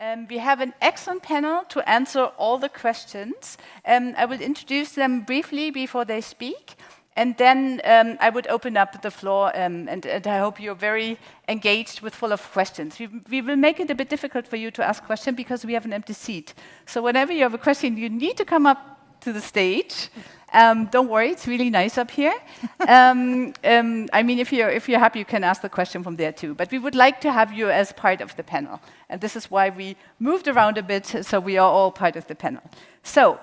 We have an excellent panel to answer all the questions. I will introduce them briefly before they speak, and then I would open up the floor, and I hope you're very engaged with full of questions. We will make it a bit difficult for you to ask questions because we have an empty seat. So whenever you have a question, you need to come up to the stage. Don't worry, it's really nice up here. I mean, if you're happy, you can ask the question from there too. But we would like to have you as part of the panel. And this is why we moved around a bit, so we are all part of the panel. So,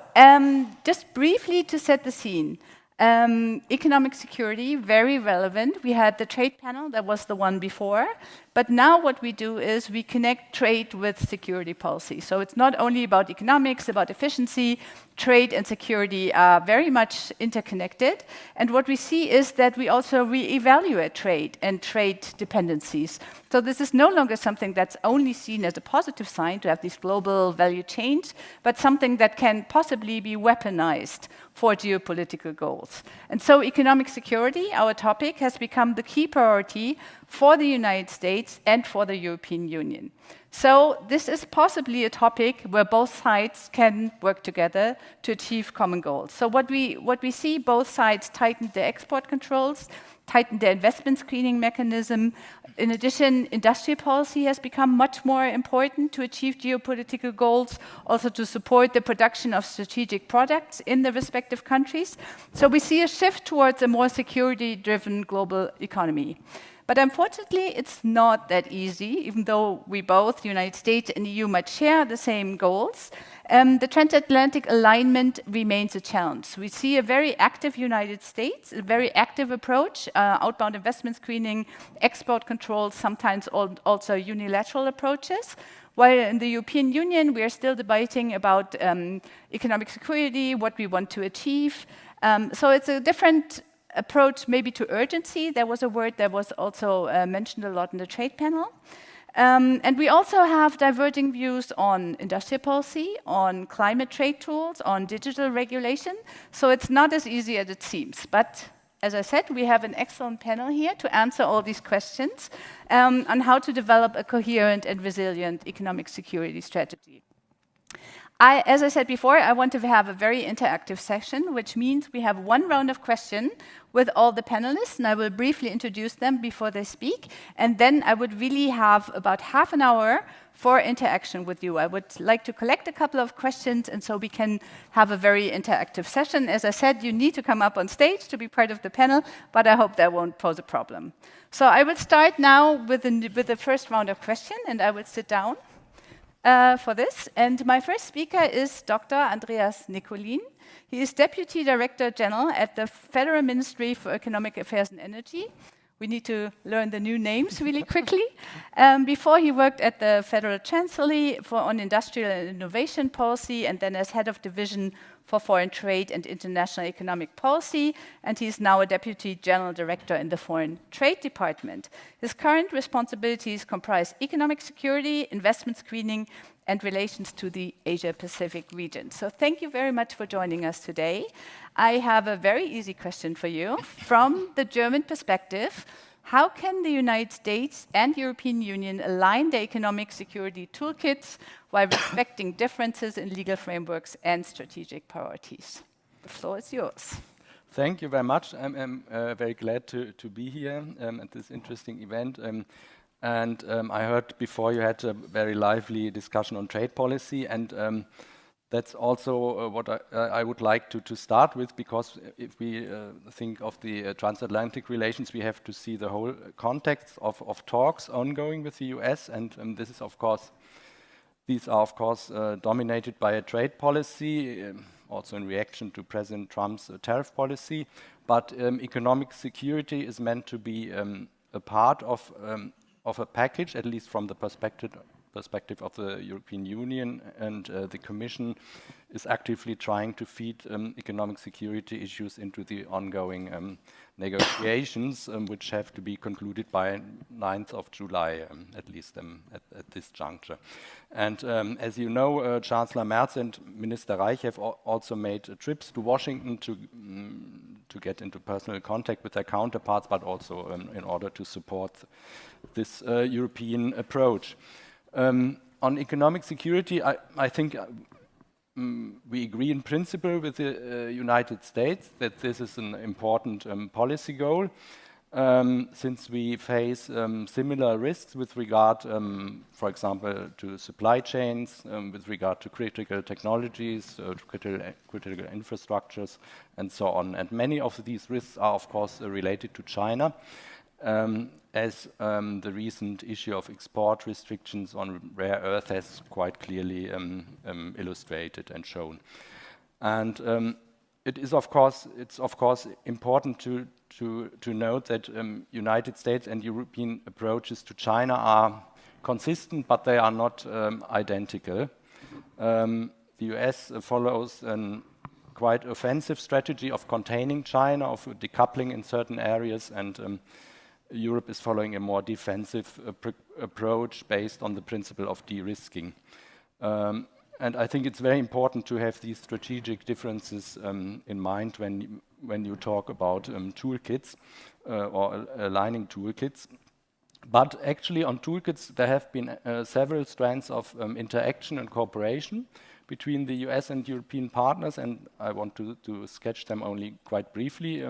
just briefly to set the scene. Economic security, very relevant. We had the trade panel, that was the one before. But now what we do is we connect trade with security policy. So it's not only about economics, about efficiency. Trade and security are very much interconnected. And what we see is that we also reevaluate trade and trade dependencies. So this is no longer something that's only seen as a positive sign to have these global value chains, but something that can possibly be weaponized for geopolitical goals. And so economic security, our topic, has become the key priority for the United States and for the European Union. So this is possibly a topic where both sides can work together to achieve common goals. So what we see, both sides tighten their export controls, tighten their investment screening mechanism. In addition, industrial policy has become much more important to achieve geopolitical goals, also to support the production of strategic products in the respective countries. So we see a shift towards a more security-driven global economy. But unfortunately, it's not that easy, even though we both, the United States and the EU, might share the same goals. The transatlantic alignment remains a challenge. We see a very active United States, a very active approach, outbound investment screening, export controls, sometimes also unilateral approaches. While in the European Union, we are still debating about economic security, what we want to achieve. So it's a different approach maybe to urgency. There was a word that was also mentioned a lot in the trade panel. And we also have diverging views on industrial policy, on climate trade tools, on digital regulation. So it's not as easy as it seems. But as I said, we have an excellent panel here to answer all these questions on how to develop a coherent and resilient economic security strategy. As I said before, I want to have a very interactive session, which means we have one round of questions with all the panelists, and I will briefly introduce them before they speak. And then I would really have about half an hour for interaction with you. I would like to collect a couple of questions, and so we can have a very interactive session. As I said, you need to come up on stage to be part of the panel, but I hope that won't pose a problem. So I will start now with the first round of questions, and I will sit down for this. And my first speaker is Dr. Andreas Nicolin. He is Deputy Director General at the Federal Ministry for Economic Affairs and Energy. We need to learn the new names really quickly. Before, he worked at the Federal Chancellery on industrial and innovation policy, and then as head of division for foreign trade and international economic policy, and he is now a Deputy General Director in the Foreign Trade Department. His current responsibilities comprise economic security, investment screening, and relations to the Asia-Pacific region. So thank you very much for joining us today. I have a very easy question for you. From the German perspective, how can the United States and European Union align their economic security toolkits while respecting differences in legal frameworks and strategic priorities? The floor is yours. Thank you very much. I'm very glad to be here at this interesting event. I heard before you had a very lively discussion on trade policy, and that's also what I would like to start with, because if we think of the transatlantic relations, we have to see the whole context of talks ongoing with the US, and these are of course dominated by a trade policy, also in reaction to President Trump's tariff policy. But economic security is meant to be a part of a package, at least from the perspective of the European Union, and the Commission is actively trying to feed economic security issues into the ongoing negotiations, which have to be concluded by 9th of July, at least at this juncture. And as you know, Chancellor Merz and Minister Reich have also made trips to Washington to get into personal contact with their counterparts, but also in order to support this European approach. on economic security, I think we agree in principle with the United States that this is an important policy goal, since we face similar risks with regard, for example, to supply chains, with regard to critical technologies, to critical infrastructures, and so on. And many of these risks are, of course, related to China, as the recent issue of export restrictions on rare earth has quite clearly illustrated and shown. And it's of course important to note that United States and European approaches to China are consistent, but they are not identical. The US follows a quite offensive strategy of containing China, of decoupling in certain areas, and Europe is following a more defensive approach based on the principle of de-risking. And I think it's very important to have these strategic differences in mind when you talk about toolkits or aligning toolkits. But actually on toolkits there have been several strands of interaction and cooperation between the US and European partners, and I want to sketch them only quite briefly.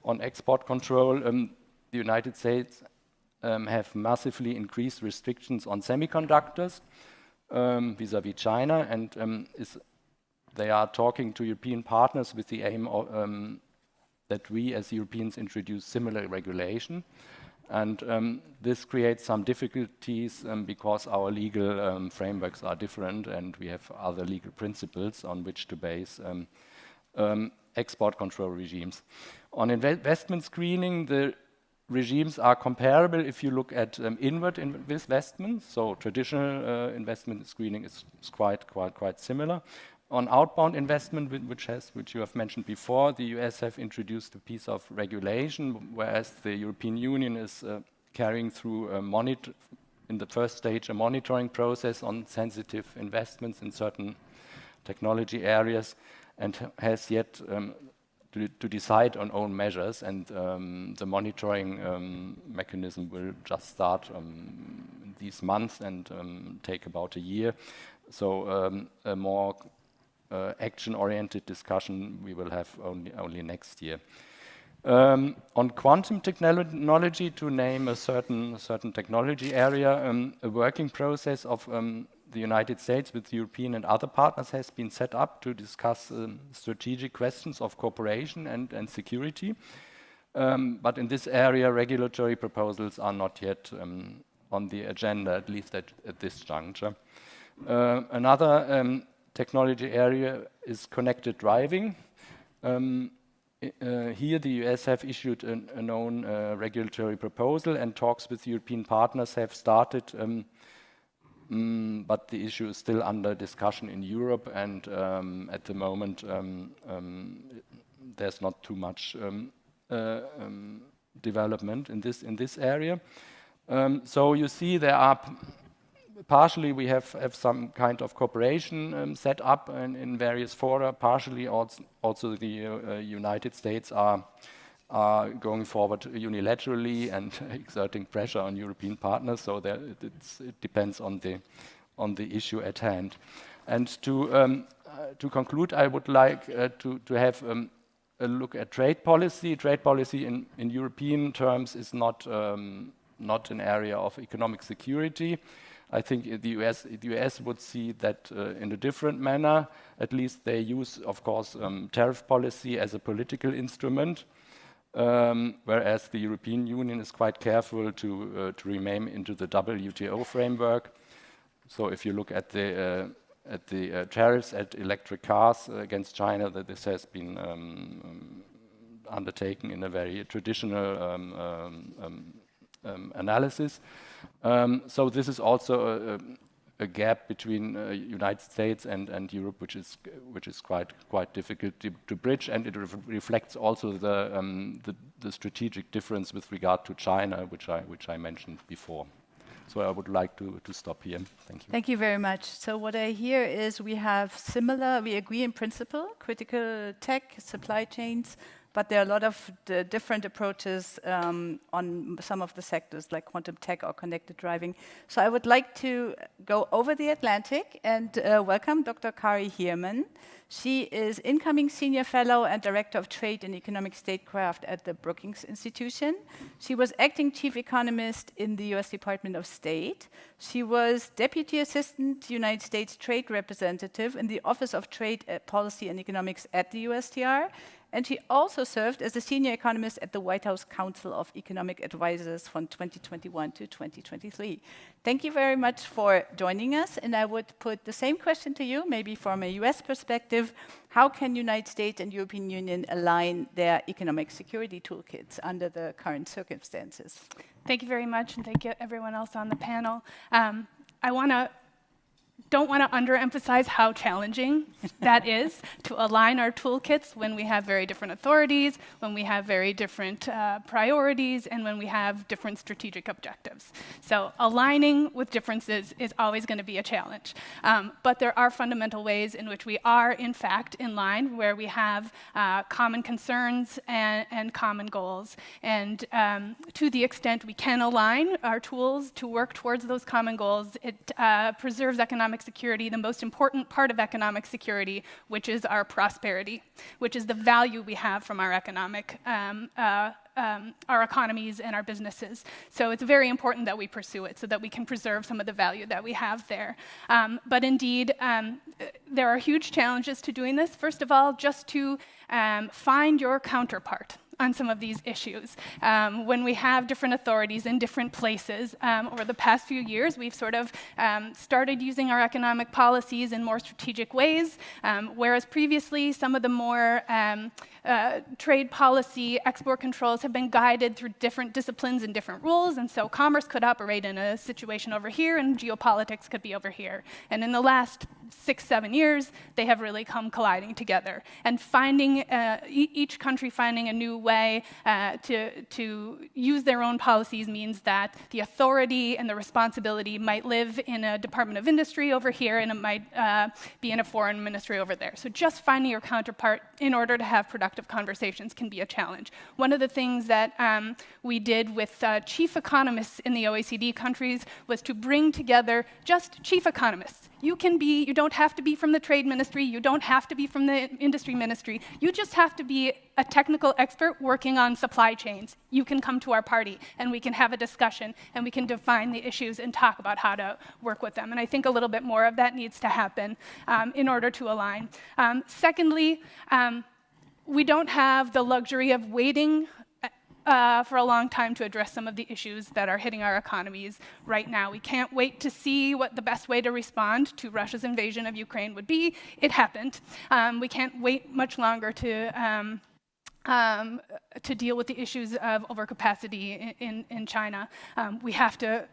On export control, the United States have massively increased restrictions on semiconductors vis-à-vis China, and they are talking to European partners with the aim of, that we as Europeans introduce similar regulation. And this creates some difficulties because our legal frameworks are different, and we have other legal principles on which to base export control regimes. On investment screening, the regimes are comparable if you look at inward investments. So traditional investment screening is quite similar. On outbound investment, which you have mentioned before, the US have introduced a piece of regulation, whereas the European Union is carrying through in the first stage a monitoring process on sensitive investments in certain technology areas, and has yet to decide on own measures, and the monitoring mechanism will just start these months and take about a year. So a more action-oriented discussion we will have only next year. On quantum technology, to name a certain technology area, a working process of the United States with European and other partners has been set up to discuss strategic questions of cooperation and security. But in this area, regulatory proposals are not yet on the agenda, at least at this juncture. Another technology area is connected driving. Here the US have issued a known regulatory proposal, and talks with European partners have started, but the issue is still under discussion in Europe, and at the moment there's not too much development in this area. So you see there are partially we have some kind of cooperation set up in various fora. Partially also the United States are going forward unilaterally and exerting pressure on European partners. So it depends on the issue at hand. And to conclude, I would like to have a look at trade policy. Trade policy in European terms is not an area of economic security. I think the US would see that in a different manner. At least they use, of course, tariff policy as a political instrument, whereas the European Union is quite careful to remain into the WTO framework. So if you look at the tariffs at electric cars against China, that this has been undertaken in a very traditional analysis. So this is also a gap between United States and Europe, which is quite difficult to bridge, and it reflects also the strategic difference with regard to China, which I mentioned before. So I would like to stop here. Thank you. Thank you very much. So what I hear is we agree in principle, critical tech, supply chains, but there are a lot of different approaches on some of the sectors, like quantum tech or connected driving. So I would like to go over the Atlantic and welcome Dr. Kari Hierman. She is incoming Senior Fellow and Director of Trade and Economic Statecraft at the Brookings Institution. She was Acting Chief Economist in the US Department of State. She was Deputy Assistant United States Trade Representative in the Office of Trade Policy and Economics at the USTR. And she also served as a senior economist at the White House Council of Economic Advisors from 2021 to 2023. Thank you very much for joining us. And I would put the same question to you, maybe from a US perspective. How can United States and European Union align their economic security toolkits under the current circumstances? Thank you very much, and thank you everyone else on the panel. I don't want to underemphasize how challenging that is to align our toolkits when we have very different authorities, when we have very different priorities, and when we have different strategic objectives. So aligning with differences is always going to be a challenge. But there are fundamental ways in which we are, in fact, in line, where we have common concerns and common goals. And to the extent we can align our tools to work towards those common goals, it preserves economic security, the most important part of economic security, which is our prosperity, which is the value we have from our our economies and our businesses. So it's very important that we pursue it so that we can preserve some of the value that we have there. But indeed, there are huge challenges to doing this. First of all, just to find your counterpart on some of these issues. When we have different authorities in different places, over the past few years, we've sort of started using our economic policies in more strategic ways, whereas previously some of the more trade policy export controls have been guided through different disciplines and different rules, and so commerce could operate in a situation over here and geopolitics could be over here. And in the last 6-7 years, they have really come colliding together. And finding, each country finding a new way to use their own policies means that the authority and the responsibility might live in a Department of Industry over here, and it might be in a foreign ministry over there. So just finding your counterpart in order to have productive conversations can be a challenge. One of the things that we did with chief economists in the OECD countries was to bring together just chief economists. You don't have to be from the trade ministry, you don't have to be from the industry ministry, you just have to be a technical expert working on supply chains. You can come to our party and we can have a discussion and we can define the issues and talk about how to work with them. And I think a little bit more of that needs to happen in order to align. Secondly, we don't have the luxury of waiting for a long time to address some of the issues that are hitting our economies right now. We can't wait to see what the best way to respond to Russia's invasion of Ukraine would be. It happened. We can't wait much longer to deal with the issues of overcapacity in China. We have to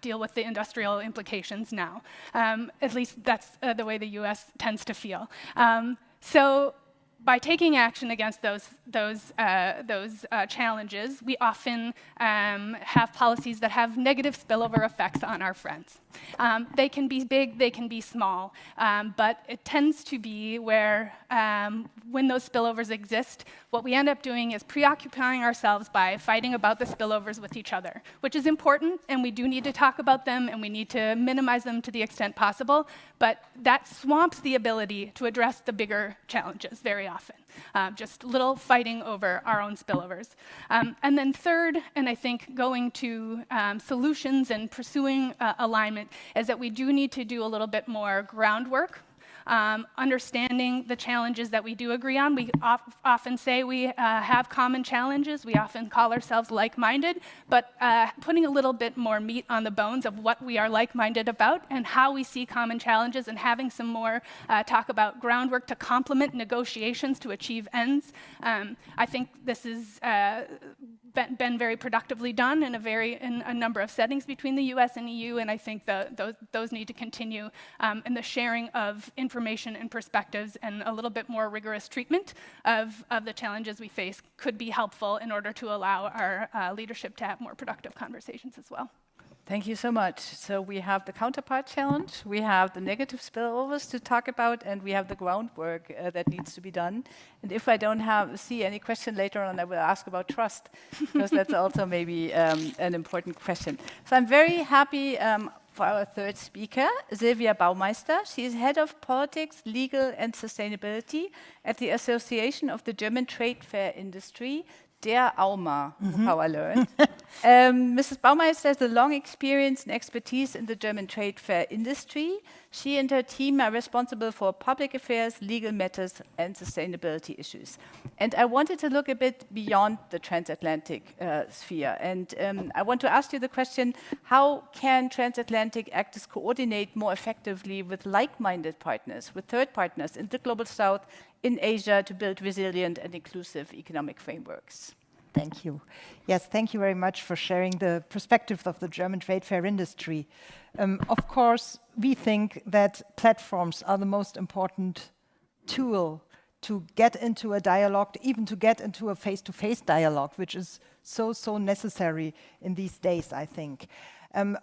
deal with the industrial implications now. At least that's the way the US tends to feel. So by taking action against those challenges, we often have policies that have negative spillover effects on our friends. They can be big, they can be small, but it tends to be where, when those spillovers exist, what we end up doing is preoccupying ourselves by fighting about the spillovers with each other, which is important, and we do need to talk about them, and we need to minimize them to the extent possible, but that swamps the ability to address the bigger challenges very often. Just little fighting over our own spillovers. And then third, and I think going to solutions and pursuing alignment, is that we do need to do a little bit more groundwork. Understanding the challenges that we do agree on. We often say we have common challenges. We often call ourselves like-minded, but putting a little bit more meat on the bones of what we are like-minded about and how we see common challenges, and having some more talk about groundwork to complement negotiations to achieve ends. I think this has been very productively done in a number of settings between the US and EU, and I think those need to continue, and the sharing of information information and perspectives and a little bit more rigorous treatment of the challenges we face could be helpful in order to allow our leadership to have more productive conversations as well. Thank you so much. So we have the counterpart challenge, we have the negative spillovers to talk about, and we have the groundwork that needs to be done. And if I don't see any question later on, I will ask about trust, because that's also maybe an important question. So I'm very happy for our third speaker, Silvia Baumeister. She is Head of Politics, Legal and Sustainability at the Association of the German Trade Fair Industry, Der AUMA, how I learned. Mrs. Baumeister has a long experience and expertise in the German trade fair industry. She and her team are responsible for public affairs, legal matters, and sustainability issues. And I wanted to look a bit beyond the transatlantic sphere. And I want to ask you the question, how can transatlantic actors coordinate more effectively with like-minded partners, with third partners in the Global South, in Asia, to build resilient and inclusive economic frameworks? Thank you. Yes, thank you very much for sharing the perspective of the German trade fair industry. Of course, we think that platforms are the most important tool to get into a dialogue, even to get into a face-to-face dialogue, which is so necessary in these days, I think.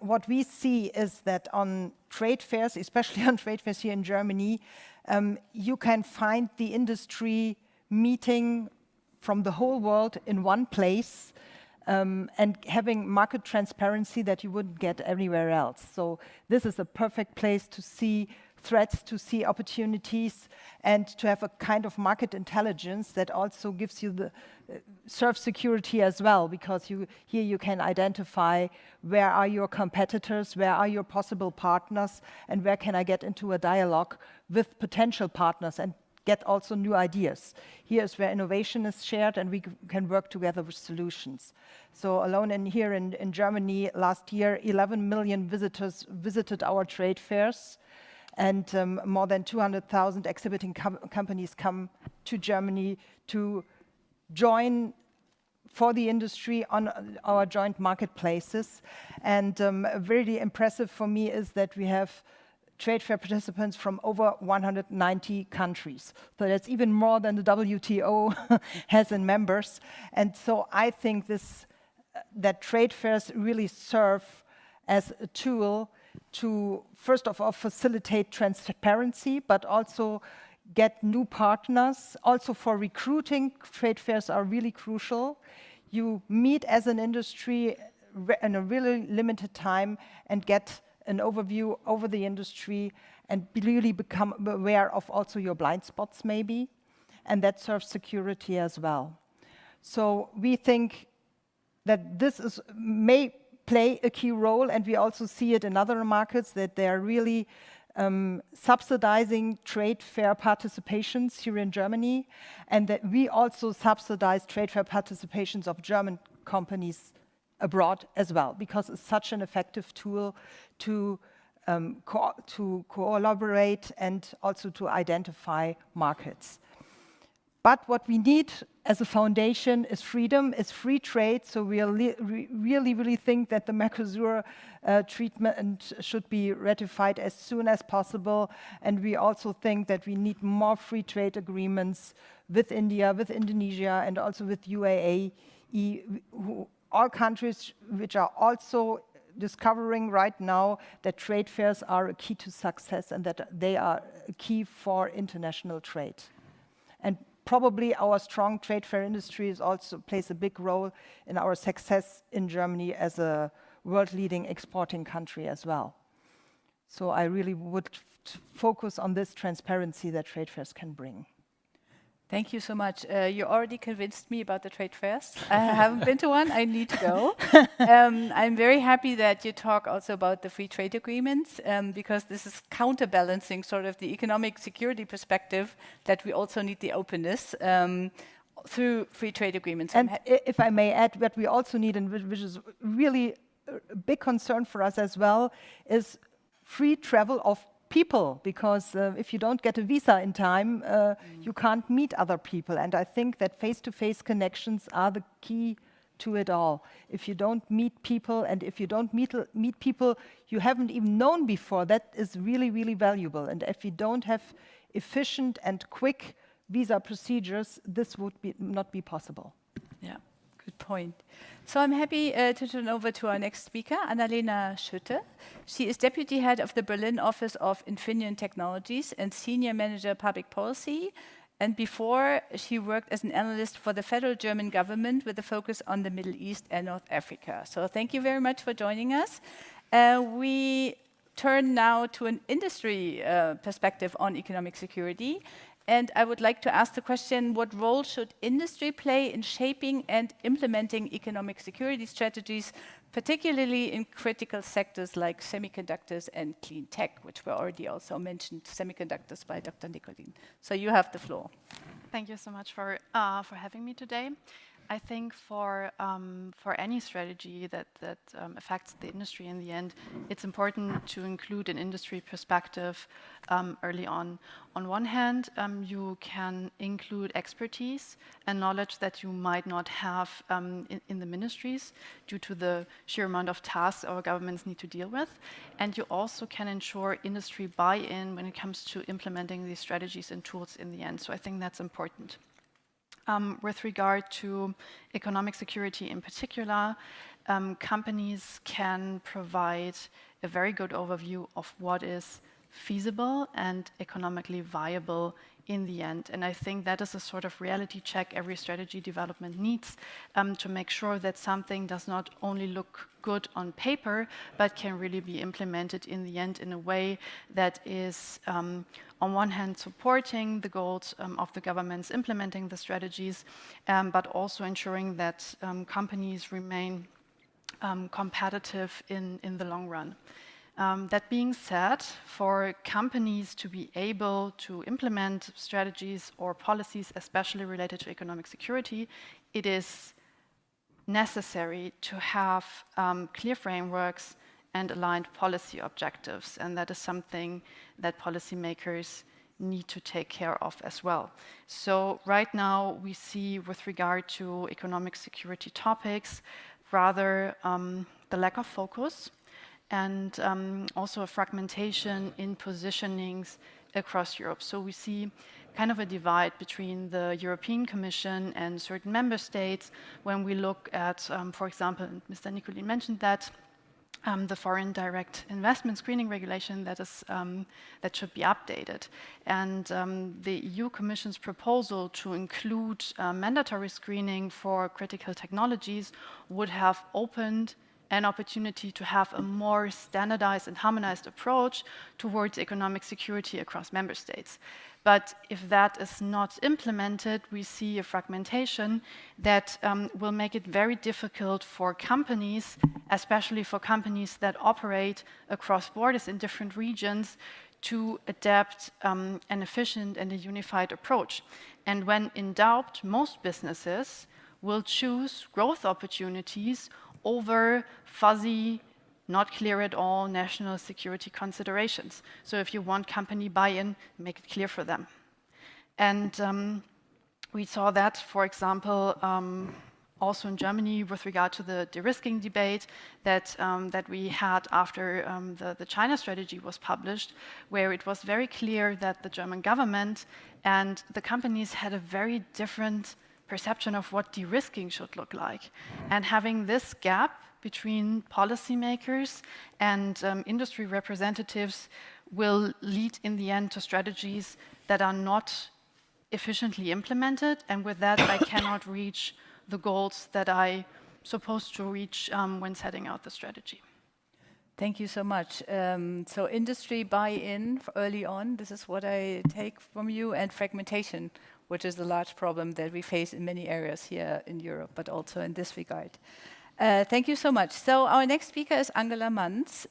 What we see is that on trade fairs, especially on trade fairs here in Germany, you can find the industry meeting from the whole world in one place and having market transparency that you wouldn't get anywhere else. So this is a perfect place to see threats, to see opportunities, and to have a kind of market intelligence that also gives you the serves security as well, because here you can identify where are your competitors, where are your possible partners, and where can I get into a dialogue with potential partners and get also new ideas. Here is where innovation is shared and we can work together with solutions. So alone here in Germany last year, 11 million visitors visited our trade fairs, and more than 200,000 exhibiting companies come to Germany to join for the industry on our joint marketplaces. And really impressive for me is that we have trade fair participants from over 190 countries. So that's even more than the WTO has in members. And so I think that trade fairs really serve as a tool to, first of all, facilitate transparency, but also get new partners. Also for recruiting, trade fairs are really crucial. You meet as an industry in a really limited time and get an overview over the industry and really become aware of also your blind spots maybe, and that serves security as well. So we think that this may play a key role, and we also see it in other markets that they are really subsidizing trade fair participations here in Germany, and that we also subsidize trade fair participations of German companies abroad as well, because it's such an effective tool to collaborate and also to identify markets. But what we need as a foundation is freedom, is free trade. So we really think that the Mercosur treatment should be ratified as soon as possible. And we also think that we need more free trade agreements with India, with Indonesia, and also with UAE, all countries which are also discovering right now that trade fairs are a key to success and that they are a key for international trade. And probably our strong trade fair industry also plays a big role in our success in Germany as a world-leading exporting country as well. So I really would focus on this transparency that trade fairs can bring. Thank you so much. You already convinced me about the trade fairs. I haven't been to one. I need to go. I'm very happy that you talk also about the free trade agreements, because this is counterbalancing sort of the economic security perspective that we also need the openness through free trade agreements. And if I may add, what we also need, and which is really a big concern for us as well, is free travel of people, because if you don't get a visa in time, you can't meet other people. And I think that face-to-face connections are the key to it all. If you don't meet people, and if you don't meet people you haven't even known before, that is really, really valuable. And if you don't have efficient and quick visa procedures, this would not be possible. Yeah, good point. So I'm happy to turn over to our next speaker, Annalena Schütte. She is Deputy Head of the Berlin Office of Infineon Technologies and Senior Manager Public Policy. And before, she worked as an analyst for the federal German government with a focus on the Middle East and North Africa. So thank you very much for joining us. We turn now to an industry perspective on economic security. And I would like to ask the question, what role should industry play in shaping and implementing economic security strategies, particularly in critical sectors like semiconductors and clean tech, which were already also mentioned, semiconductors, by Dr. Nicolin. So you have the floor. Thank you so much for having me today. I think for any strategy that affects the industry in the end, it's important to include an industry perspective early on. On one hand, you can include expertise and knowledge that you might not have in the ministries due to the sheer amount of tasks our governments need to deal with. And you also can ensure industry buy-in when it comes to implementing these strategies and tools in the end. So I think that's important. With regard to economic security in particular, companies can provide a very good overview of what is feasible and economically viable in the end. And I think that is a sort of reality check every strategy development needs to make sure that something does not only look good on paper, but can really be implemented in the end in a way that is, on one hand, supporting the goals of the governments implementing the strategies, but also ensuring that companies remain competitive in the long run. That being said, for companies to be able to implement strategies or policies, especially related to economic security, it is necessary to have clear frameworks and aligned policy objectives. And that is something that policymakers need to take care of as well. So right now we see, with regard to economic security topics, rather the lack of focus and also a fragmentation in positionings across Europe. So we see kind of a divide between the European Commission and certain member states when we look at, for example, Mr. Nicolin mentioned that, the foreign direct investment screening regulation that should be updated. And the EU Commission's proposal to include mandatory screening for critical technologies would have opened an opportunity to have a more standardized and harmonized approach towards economic security across member states. But if that is not implemented, we see a fragmentation that will make it very difficult for companies, especially for companies that operate across borders in different regions, to adapt an efficient and a unified approach. And when in doubt, most businesses will choose growth opportunities over fuzzy, not clear at all national security considerations. So if you want company buy-in, make it clear for them. And we saw that, for example, also in Germany with regard to the de-risking debate that we had after the China strategy was published, where it was very clear that the German government and the companies had a very different perception of what de-risking should look like. And having this gap between policymakers and industry representatives will lead in the end to strategies that are not efficiently implemented, and with that I cannot reach the goals that I'm supposed to reach when setting out the strategy. Thank you so much. So industry buy-in early on, this is what I take from you, and fragmentation, which is a large problem that we face in many areas here in Europe, but also in this regard. Thank you so much. So our next speaker is Angela Manz.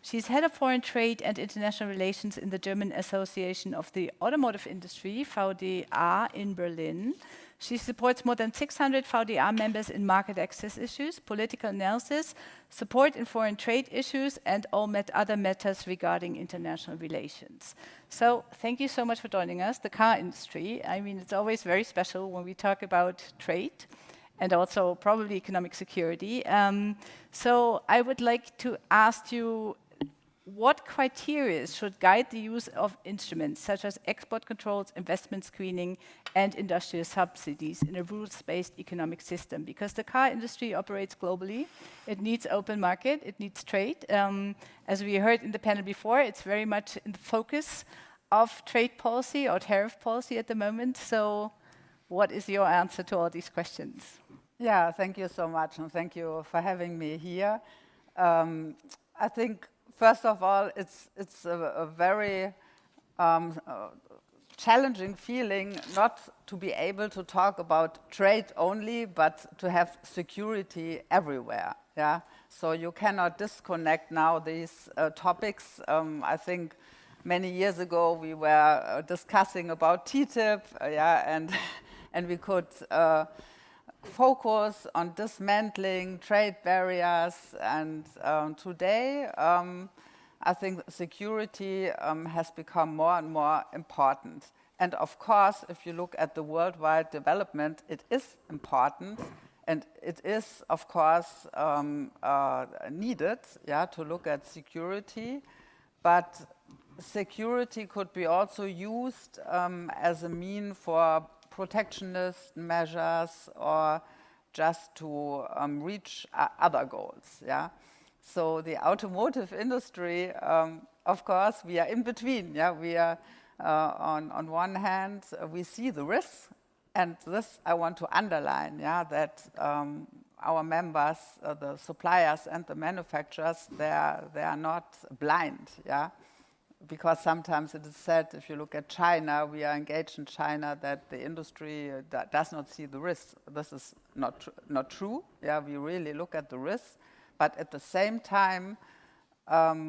She's Head of Foreign Trade and International Relations in the German Association of the Automotive Industry, VDA, in Berlin. She supports more than 600 VDA members in market access issues, political analysis, support in foreign trade issues, and all other matters regarding international relations. So thank you so much for joining us. The car industry, I mean, it's always very special when we talk about trade. and also probably economic security. So I would like to ask you, what criteria should guide the use of instruments such as export controls, investment screening, and industrial subsidies in a rules-based economic system? Because the car industry operates globally. It needs open market, it needs trade. As we heard in the panel before, it's very much in the focus of trade policy or tariff policy at the moment. So what is your answer to all these questions? Yeah, thank you so much, and thank you for having me here. I think, first of all, it's a very challenging feeling not to be able to talk about trade only, but to have security everywhere. Yeah, so you cannot disconnect now these topics. I think many years ago we were discussing about TTIP, and we could focus on dismantling trade barriers, and today I think security has become more and more important. And of course, if you look at the worldwide development, it is important, and it is, of course, needed, to look at security. But security could be also used as a mean for protectionist measures or just to reach other goals. Yeah. So the automotive industry, of course, we are in between. Yeah, we are on one hand we see the risks, and this I want to underline. Yeah, that our members, the suppliers and the manufacturers, they are not blind. Yeah. Because sometimes it is said, if you look at China, we are engaged in China, that the industry does not see the risks. This is not true. Yeah, we really look at the risks, but at the same time,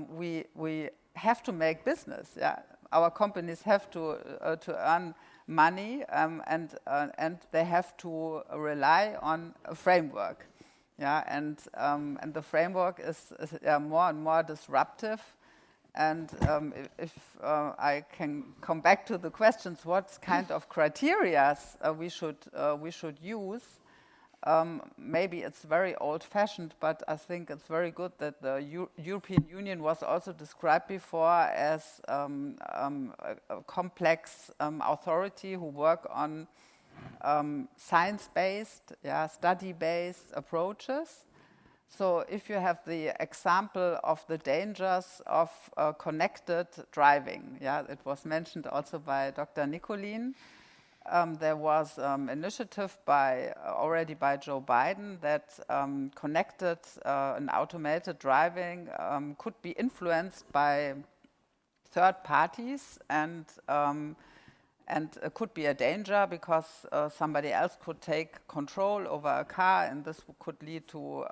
we have to make business. Yeah, our companies have to earn money, and they have to rely on a framework. Yeah, and the framework is more and more disruptive. And if I can come back to the questions, what kind of criteria we should use, maybe it's very old-fashioned, but I think it's very good that the European Union was also described before as a complex authority who work on science-based, study-based approaches. So if you have the example of the dangers of connected driving, it was mentioned also by Dr. Nicolin. There was initiative already by Joe Biden that connected and automated driving could be influenced by third parties, and it could be a danger because somebody else could take control over a car, and this could lead to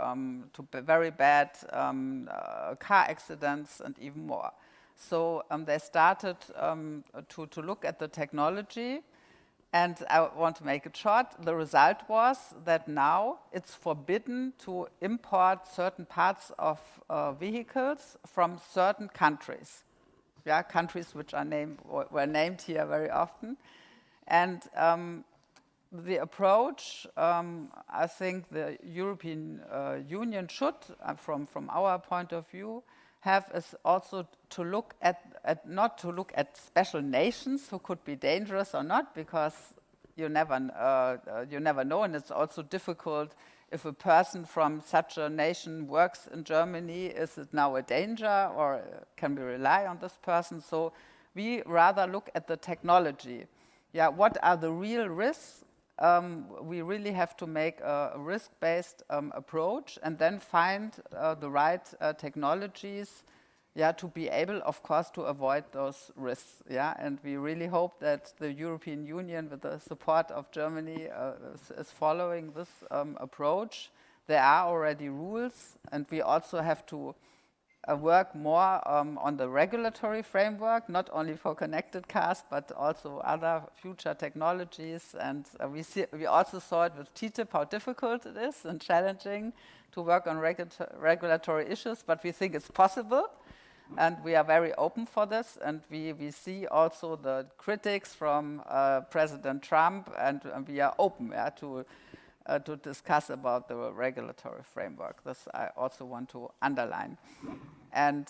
very bad car accidents and even more. So they started to look at the technology, and I want to make it short. The result was that now it's forbidden to import certain parts of vehicles from certain countries. Yeah, countries which are were named here very often. And the approach, I think the European Union should, from our point of view, have is also to look at not to look at special nations who could be dangerous or not, because you never know, and it's also difficult. If a person from such a nation works in Germany, is it now a danger, or can we rely on this person? So we rather look at the technology. Yeah, what are the real risks? We really have to make a risk-based approach, and then find the right technologies, to be able, of course, to avoid those risks. Yeah, and we really hope that the European Union, with the support of Germany, is following this approach. There are already rules, and we also have to work more on the regulatory framework, not only for connected cars, but also other future technologies. And we also saw it with TTIP, how difficult it is and challenging to work on regulatory issues, but we think it's possible. And we are very open for this, and we see also the critics from President Trump, and we are open to to discuss about the regulatory framework. This I also want to underline. And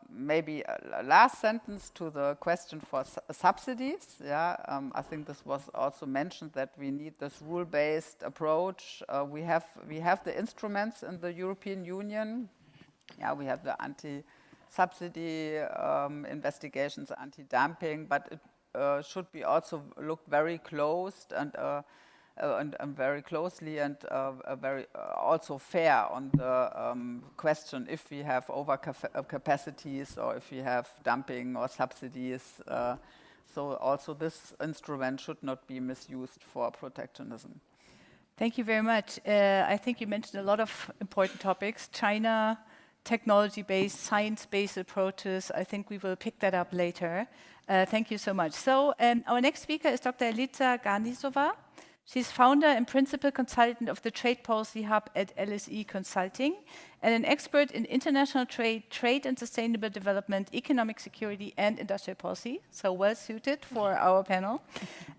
maybe a last sentence to the question for subsidies. Yeah, I think this was also mentioned that we need this rule-based approach. We have the instruments in the European Union. Yeah, we have the anti-subsidy investigations, anti-dumping, but it should be also looked very closed and very closely and very also fair on the question if we have over capacities or if we have dumping or subsidies. So also this instrument should not be misused for protectionism. Thank you very much. I think you mentioned a lot of important topics. China, technology-based, science-based approaches. I think we will pick that up later. Thank you so much. So our next speaker is Dr. Eliza Garnisova. She's founder and principal consultant of the Trade Policy Hub at LSE Consulting and an expert in international trade, trade and sustainable development, economic security and industrial policy, so well suited for our panel.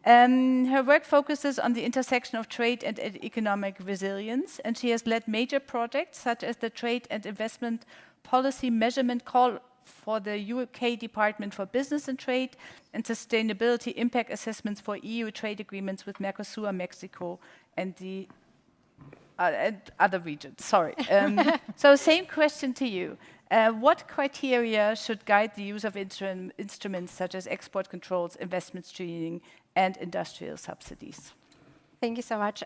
Her work focuses on the intersection of trade and economic resilience, and she has led major projects such as the Trade and Investment Policy Measurement Call for the UK Department for Business and Trade and sustainability impact assessments for EU trade agreements with Mercosur, Mexico, and the and other regions. Sorry. So same question to you. What criteria should guide the use of instruments such as export controls, investment screening, and industrial subsidies? Thank you so much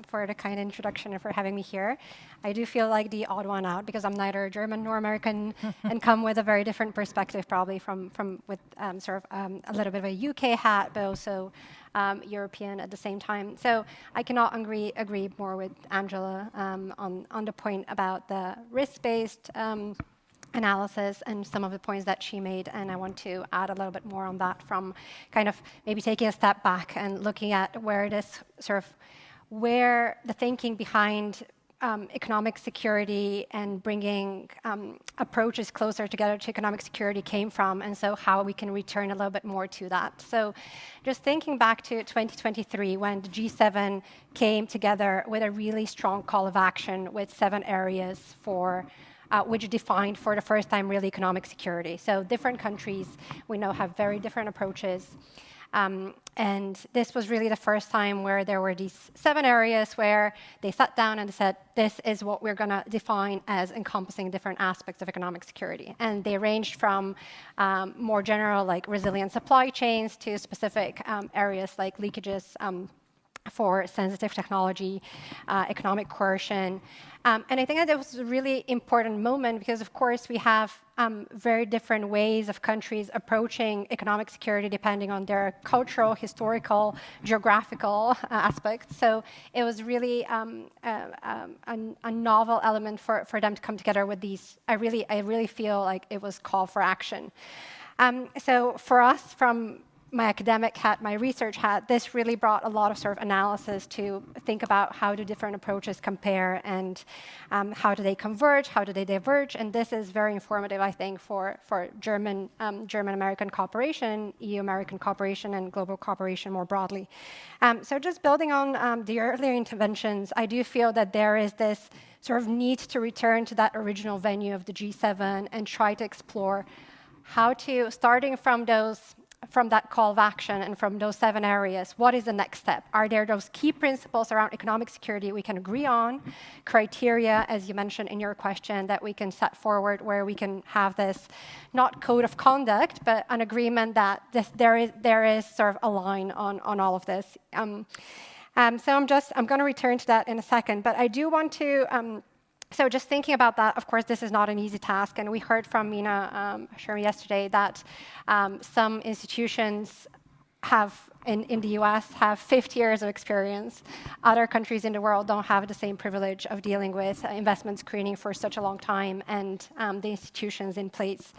for the kind introduction and for having me here. I do feel like the odd one out because I'm neither German nor American and come with a very different perspective, probably from with sort of a little bit of a UK hat, but also European at the same time. So I cannot agree more with Angela on the point about the risk-based analysis and some of the points that she made, and I want to add a little bit more on that from kind of maybe taking a step back and looking at where it is sort of where the thinking behind economic security and bringing approaches closer together to economic security came from, and so how we can return a little bit more to that. So just thinking back to 2023 when the G7 came together with a really strong call of action with 7 areas for which defined for the first time really economic security. So different countries we know have very different approaches. And this was really the first time where there were these 7 areas where they sat down and said, this is what we're going to define as encompassing different aspects of economic security. And they ranged from more general like resilient supply chains to specific areas like leakages for sensitive technology, economic coercion. And I think that it was a really important moment because, of course, we have very different ways of countries approaching economic security depending on their cultural, historical, geographical aspects. So it was really a novel element for them to come together with these. I really feel like it was call for action. So for us, from my academic hat, my research hat, this really brought a lot of sort of analysis to think about how do different approaches compare and how do they converge, how do they diverge, and this is very informative, I think, for German-American cooperation, EU-American cooperation, and global cooperation more broadly. So just building on the earlier interventions, I do feel that there is this sort of need to return to that original venue of the G7 and try to explore how to, starting from that call of action and from those 7 areas, what is the next step? Are there those key principles around economic security we can agree on, criteria, as you mentioned in your question, that we can set forward where we can have this, not code of conduct, but an agreement that there is sort of a line on all of this. So I'm going to return to that in a second, but I do want to so just thinking about that, of course, this is not an easy task. And we heard from Mina Sherman yesterday that some institutions in the US have 50 years of experience. Other countries in the world don't have the same privilege of dealing with investment screening for such a long time and the institutions in place.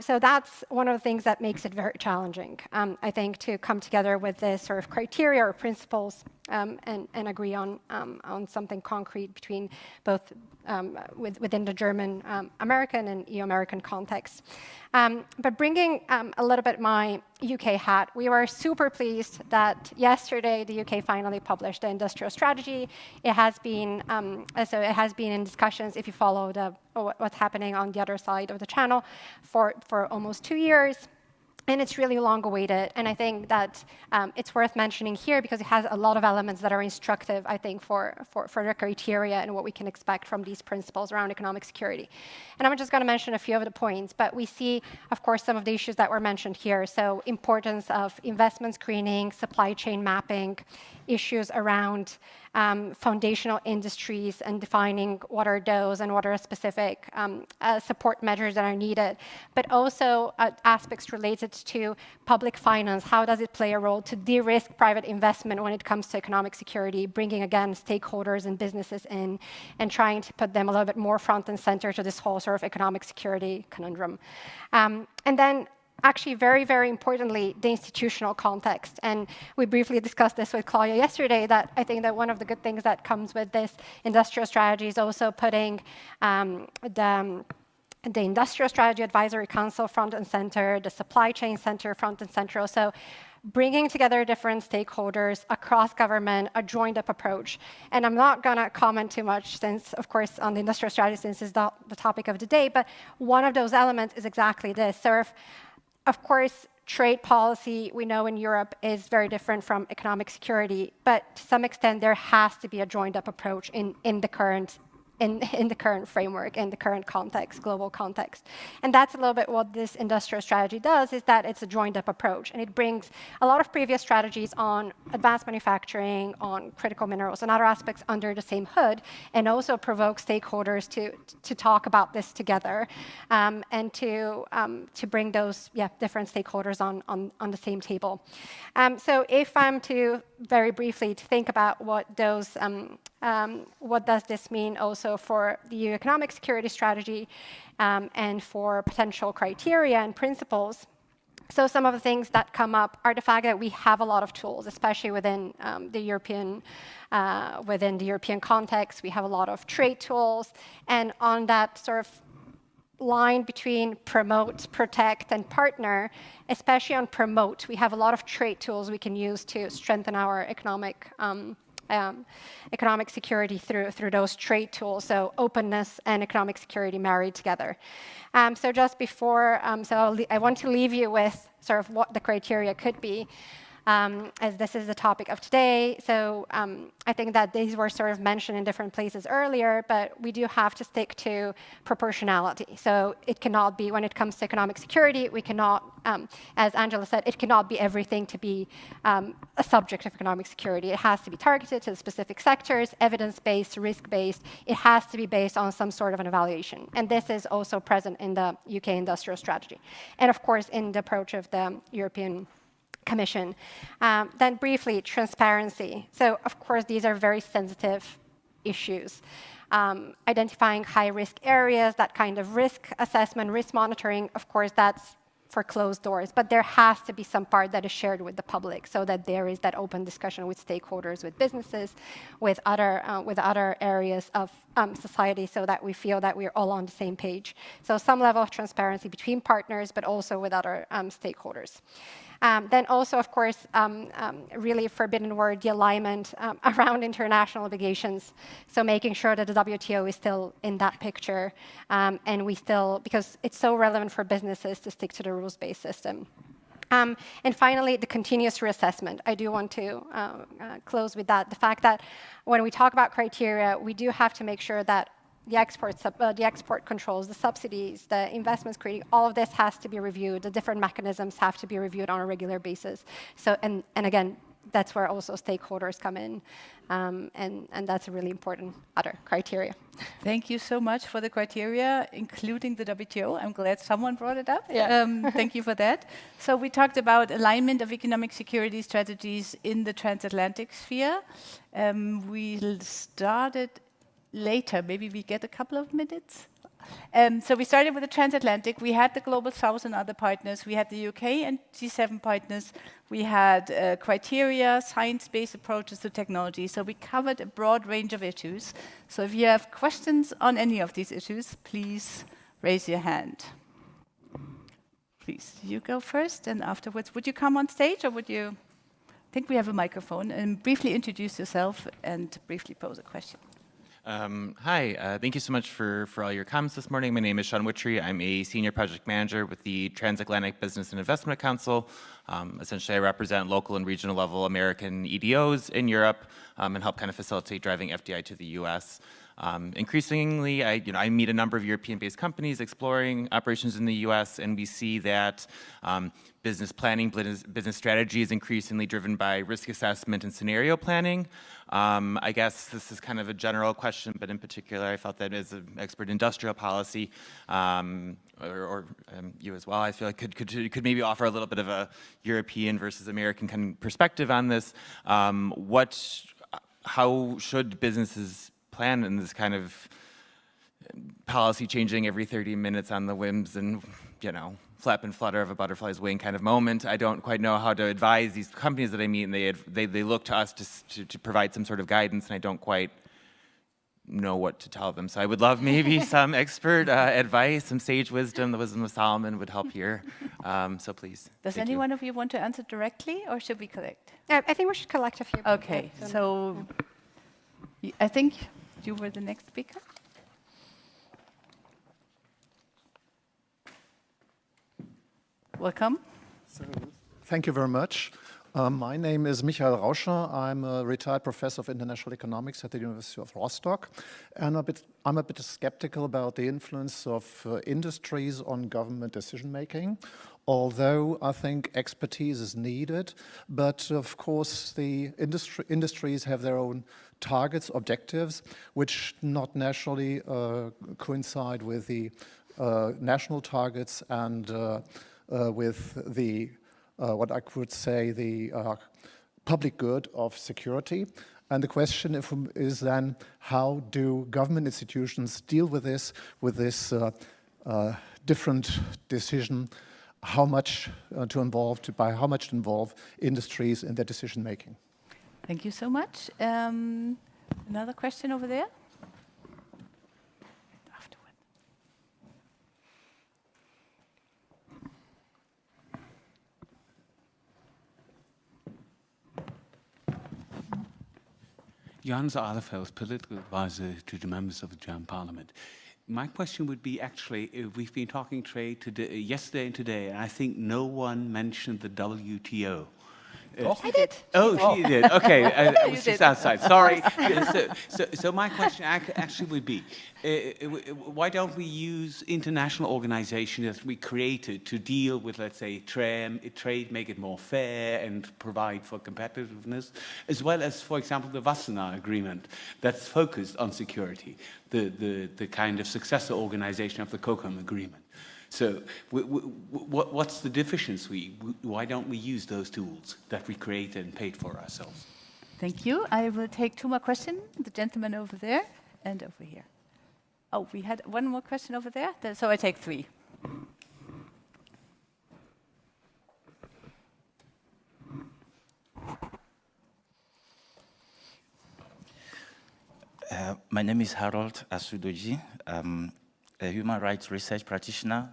So that's one of the things that makes it very challenging, I think, to come together with this sort of criteria or principles and agree on something concrete between both within the German, American and EU-American context. But bringing a little bit my UK hat, we were super pleased pleased that yesterday the UK finally published the industrial strategy. It has been in discussions, if you follow what's happening on the other side of the channel, for almost 2 years. And it's really long awaited. And I think that it's worth mentioning here because it has a lot of elements that are instructive, I think, for the criteria and what we can expect from these principles around economic security. And I'm just going to mention a few of the points. But we see, of course, some of the issues that were mentioned here. So importance of investment screening, supply chain mapping, issues around foundational industries and defining what are those and what are specific support measures that are needed, but also aspects related to public finance. How does it play a role to de-risk private investment when it comes to economic security, bringing, again, stakeholders and businesses in and trying to put them a little bit more front and center to this whole sort of economic security conundrum. And then actually, very, very importantly, the institutional context. And we briefly discussed this with Claudia yesterday, that I think that one of the good things that comes with this industrial strategy is also putting the Industrial Strategy Advisory Council front and center, the Supply Chain Center front and center. So bringing together different stakeholders across government, a joined-up approach. And I'm not going to comment too much, since, of course, on the industrial strategy, since it's the topic of the day, but one of those elements is exactly this. Of course, trade policy, we know in Europe, is very different from economic security, but to some extent, there has to be a joined-up approach in the current framework, in the current context, global context. And that's a little bit what this industrial strategy does, is that it's a joined-up approach. And it brings a lot of previous strategies on advanced manufacturing, on critical minerals, and other aspects under the same hood, and also provokes stakeholders to talk about this together, and to bring those different stakeholders on the same table. So if I'm to very briefly to think about what those what does this mean also for the EU economic security strategy, and for potential criteria and principles. So some of the things that come up are the fact that we have a lot of tools, especially within the European context. We have a lot of trade tools, and on that sort of line between promote, protect, and partner, especially on promote, we have a lot of trade tools we can use to strengthen our economic security through those trade tools. So openness and economic security married together. So just before, I want to leave you with sort of what the criteria could be, as this is the topic of today. So I think that these were sort of mentioned in different places earlier, but we do have to stick to proportionality. So it cannot be, when it comes to economic security, we cannot, as Angela said, it cannot be everything to be a subject of economic security. It has to be targeted to specific sectors, evidence-based, risk-based. It has to be based on some sort of an evaluation. And this is also present in the UK industrial strategy. And of course, in the approach of the European Commission. Then briefly, transparency. So of course, these are very sensitive issues. Identifying high-risk areas, that kind of risk assessment, risk monitoring, of course, that's for closed doors. But there has to be some part that is shared with the public, so that there is that open discussion with stakeholders, with businesses, with other areas of society, so that we feel that we're all on the same page. So some level of transparency between partners, but also with other stakeholders. Then also, of course, really forbidden word, the alignment around international obligations. So making sure that the WTO is still in that picture, and we still, because it's so relevant for businesses to stick to the rules-based system. And finally, the continuous reassessment. I do want to close with that. The fact that when we talk about criteria, we do have to make sure that the export controls, the subsidies, the investments creating, all of this has to be reviewed. The different mechanisms have to be reviewed on a regular basis. So, and again, that's where also stakeholders come in, and that's a really important other criteria. Thank you so much for the criteria, including the WTO. I'm glad someone brought it up. Yeah. Thank you for that. So we talked about alignment of economic security strategies in the transatlantic sphere. We started later, maybe we get a couple of minutes. So we started with the transatlantic. We had the Global South and other partners. We had the UK and G7 partners. We had criteria, science-based approaches to technology. So we covered a broad range of issues. So if you have questions on any of these issues, please raise your hand. Please, you go first, and afterwards, would you come on stage, or would you think we have a microphone. And briefly introduce yourself and briefly pose a question. Hi, thank you so much for all your comments this morning. My name is Sean Witchery. I'm a senior project manager with the Transatlantic Business and Investment Council. Essentially, I represent local and regional level American EDOs in Europe and help kind of facilitate driving FDI to the US. Increasingly, I meet a number of European-based companies exploring operations in the US, and we see that business planning, business strategy is increasingly driven by risk assessment and scenario planning. I guess this is kind of a general question, but in particular, I felt that as an expert in industrial policy, or you as well, I feel like could maybe offer a little bit of a European versus American kind of perspective on this. How should businesses plan in this kind of policy changing every 30 minutes on the whims and, flap and flutter of a butterfly's wing kind of moment? I don't quite know how to advise these companies that I meet, and they look to us to provide some sort of guidance, and I don't quite know what to tell them. So I would love maybe some expert advice, some sage wisdom. The wisdom of Solomon would help here. So please. Does any one of you want to answer directly, or should we collect? I think we should collect a few. Okay, so I think you were the next speaker. Welcome. So, thank you very much. My name is Michael Rauscher. I'm a retired professor of international economics at the University of Rostock. And I'm a bit skeptical about the influence of industries on government decision-making, although I think expertise is needed. But of course, the industries have their own targets, objectives, which not naturally coincide with the national targets and with the what I could say the public good of security. And the question is then, how do government institutions deal with this different decision? How much how much to involve industries in their decision making? Thank you so much. Another question over there. Jans Ahlefeld, political advisor to the members of the German Parliament. My question would be, actually, we've been talking trade today, yesterday and today, and I think no one mentioned the WTO. I did. Oh, she did. Okay, I was just outside. Sorry. So my question actually would be, why don't we use international organizations that we created to deal with, let's say, trade, make it more fair and provide for competitiveness, as well as, for example, the Wassenaar Agreement that's focused on security, the kind of successor organization of the COCOM Agreement. So what's the deficiency? Why don't we use those tools that we created and paid for ourselves? Thank you. I will take two more questions. The gentleman over there and over here. Oh, we had one more question over there. So I take three. My name is Harold Asudoji. I'm a human rights research practitioner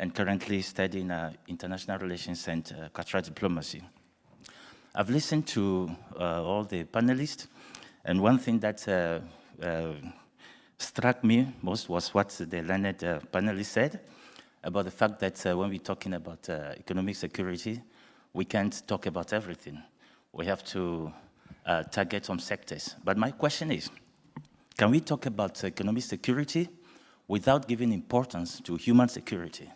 and currently studying international relations and cultural diplomacy. I've listened to all the panelists, and one thing that struck me most was what the learned panelist said about the fact that when we're talking about economic security, we can't talk about everything. We have to target some sectors. But my question is, can we talk about economic security without giving importance to human security?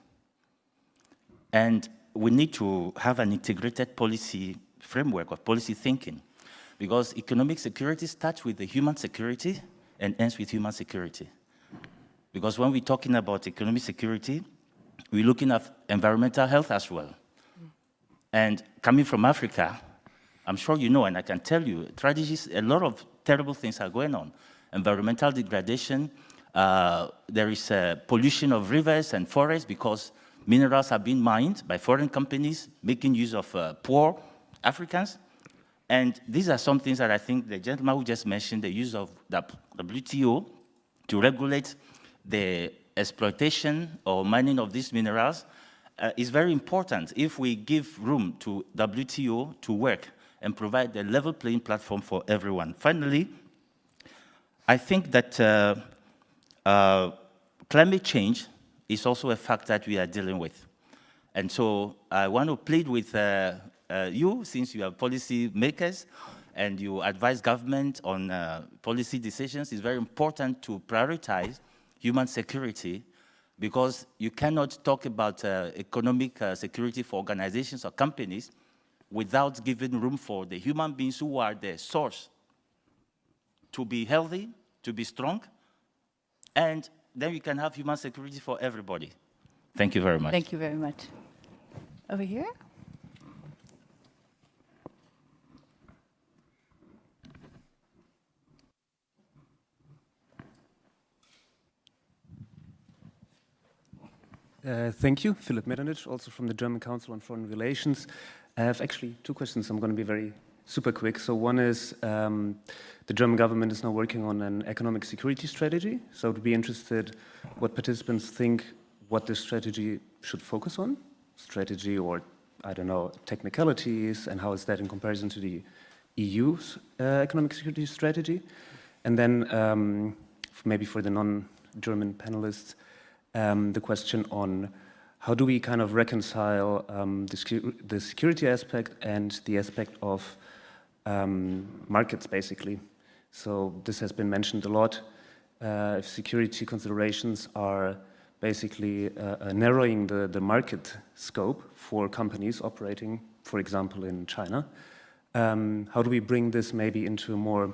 And we need to have an integrated policy framework of policy thinking, because economic security starts with the human security and ends with human security. Because when we're talking about economic security, we're looking at environmental health as well. And coming from Africa, I'm sure you know, and I can tell you, tragedies, a lot of terrible things are going on. Environmental degradation, there is pollution of rivers and forests because minerals are being mined by foreign companies, making use of poor Africans. And these are some things that I think the gentleman who just mentioned, the use of the WTO to regulate the exploitation or mining of these minerals is very important if we give room to WTO to work and provide a level playing platform for everyone. Finally, I think that climate change is also a fact that we are dealing with. And so I want to plead with you, since you are policy makers and you advise government on policy decisions. It's very important to prioritize human security, because you cannot talk about economic security for organizations or companies without giving room for the human beings who are the source to be healthy, to be strong, and then we can have human security for everybody. Thank you very much. Thank you very much. Over here? Thank you. Philipp Metternich, also from the German Council on Foreign Relations. I have actually two questions. I'm going to be very super quick. So one is, the German government is now working on an economic security strategy. So I'd be interested what participants think what this strategy should focus on. Strategy, or I don't know, technicalities, and how is that in comparison to the EU's economic security strategy? And then maybe for the non-German panelists, the question on how do we kind of reconcile the security aspect and the aspect of markets, basically. So this has been mentioned a lot. If security considerations are basically narrowing the market scope for companies operating, for example, in China, how do we bring this maybe into a more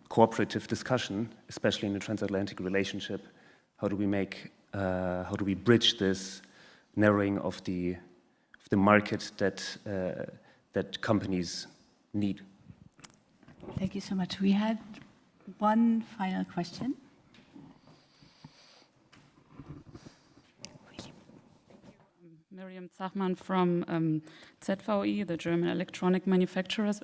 cooperative discussion, especially in the transatlantic relationship? How do we bridge this narrowing of the market that companies need? Thank you so much. We had one final question. Miriam Zachmann from ZVE, the German Electronic Manufacturers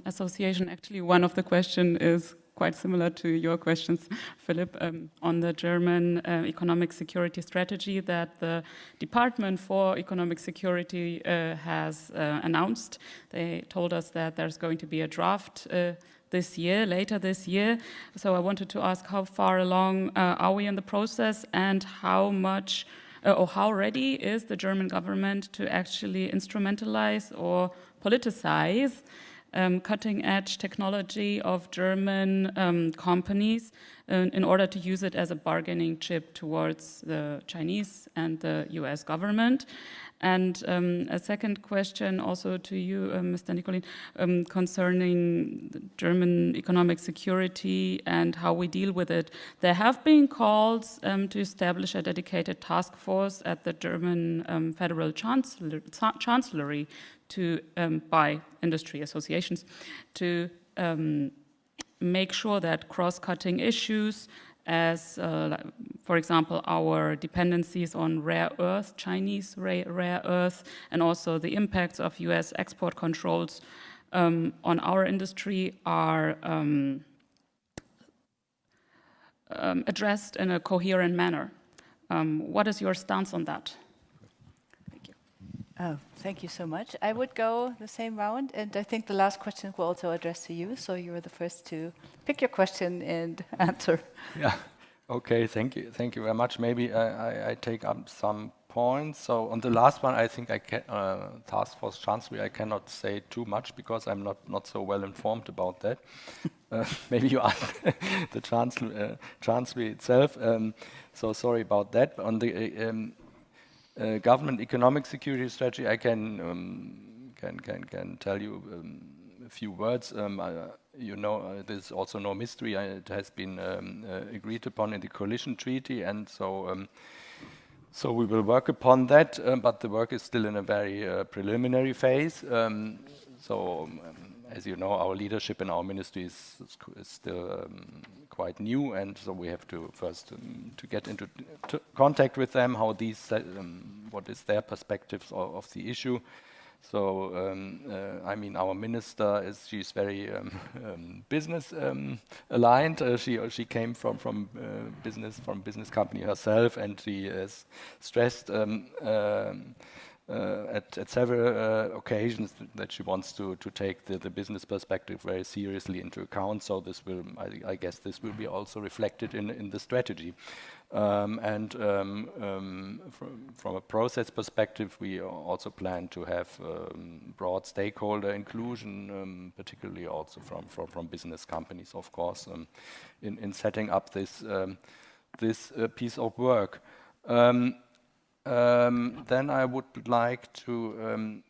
Association. Actually, one of the questions is quite similar to your questions, Philipp, on the German economic security strategy that the Department for Economic Security has announced. They told us that there's going to be a draft later this year. So I wanted to ask, how far along are we in the process, and how much or how ready is the German government to actually instrumentalize or politicize cutting-edge technology of German companies in order to use it as a bargaining chip towards the Chinese and the US government? And a second question also to you, Mr. Nicolin, concerning the German economic security and how we deal with it. There have been calls to establish a dedicated task force at the German Federal Chancellery by industry associations to make sure that cross-cutting issues as, for example, our dependencies on rare earth, Chinese rare earth, and also the impacts of US export controls on our industry are addressed in a coherent manner. What is your stance on that? Thank you. Oh, thank you so much. I would go the same round, and I think the last question will also address to you, so you're the first to pick your question and answer. Yeah. Okay. Thank you. Thank you very much. Maybe I take up some points. So on the last one, I think I can task force Chancellery. I cannot say too much because I'm not so well informed about that. Maybe you ask the Chancellery itself. So sorry about that. On the government economic security strategy, I can tell you a few words. You know, there's also no mystery. It has been agreed upon in the coalition treaty, and so we will work upon that. But the work is still in a very preliminary phase. As you know, our leadership in our ministry is still quite new, and so we have to first to get into contact with them. How these, what is their perspectives of the issue? So I mean, our minister she's very business aligned. She came from business company herself, and she has stressed at several occasions that she wants to take the business perspective very seriously into account. So this will, I guess, this will be also reflected in the strategy. From a process perspective, we also plan to have broad stakeholder inclusion, particularly also from business companies, of course, in setting up this piece of work. Then I would like to